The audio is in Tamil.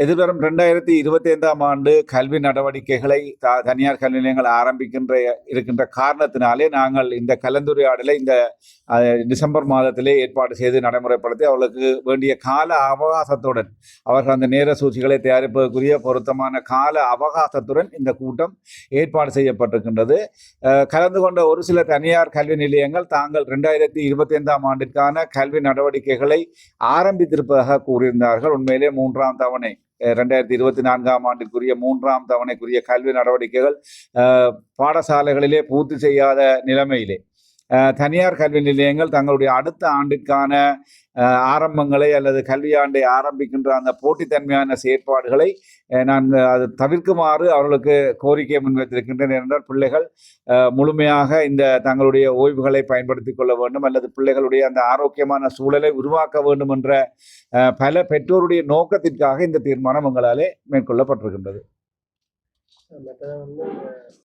எதிர்வரும் 2025ஆம் ஆண்டு கல்வி நடவடிக்கைகளை தனியார் கல்வி நிலையங்கள் இருக்கின்ற காரணத்தினாலே நாங்கள் இந்த கலந்துரையாடலை இந்த டிசம்பர் மாதத்திலே ஏற்பாடு செய்து நடைமுறைப்படுத்தி அவர்களுக்கு வேண்டிய கால அவகாசத்துடன் அவர்கள் அந்த நேர சூழ்ச்சிகளை தயாரிப்பதற்குரிய பொருத்தமான கால அவகாசத்துடன் இந்த கூட்டம் ஏற்பாடு செய்யப்பட்டிருக்கின்றது. கலந்து கொண்ட ஒரு சில தனியார் கல்வி நிலையங்கள் தாங்கள் 2025ஆம் ஆண்டிற்கான கல்வி நடவடிக்கைகளை ஆரம்பித்திருப்பதாக கூறியிருந்தார்கள். உண்மையிலே 3ஆம் தவணை 2024ஆம் ஆண்டிற்குரிய 3ஆம் தவணைக்குரிய கல்வி நடவடிக்கைகள் பாடசாலைகளிலே பூர்த்தி செய்யாத நிலைமையிலே தனியார் கல்வி நிலையங்கள் தங்களுடைய அடுத்த ஆண்டிற்கான ஆரம்பங்களை அல்லது கல்வியாண்டை ஆரம்பிக்கின்ற அந்த போட்டித்தன்மையான செயற்பாடுகளை நான் அது தவிர்க்குமாறு அவர்களுக்கு கோரிக்கை முன்வைத்திருக்கின்றேன். என்றால் பிள்ளைகள் முழுமையாக இந்த தங்களுடைய ஓய்வுகளை பயன்படுத்தி கொள்ள வேண்டும் அல்லது பிள்ளைகளுடைய அந்த ஆரோக்கியமான சூழலை உருவாக்க வேண்டும் என்ற பல பெற்றோருடைய நோக்கத்திற்காக இந்த தீர்மானம் எங்களாலே மேற்கொள்ளப்பட்டிருக்கின்றது.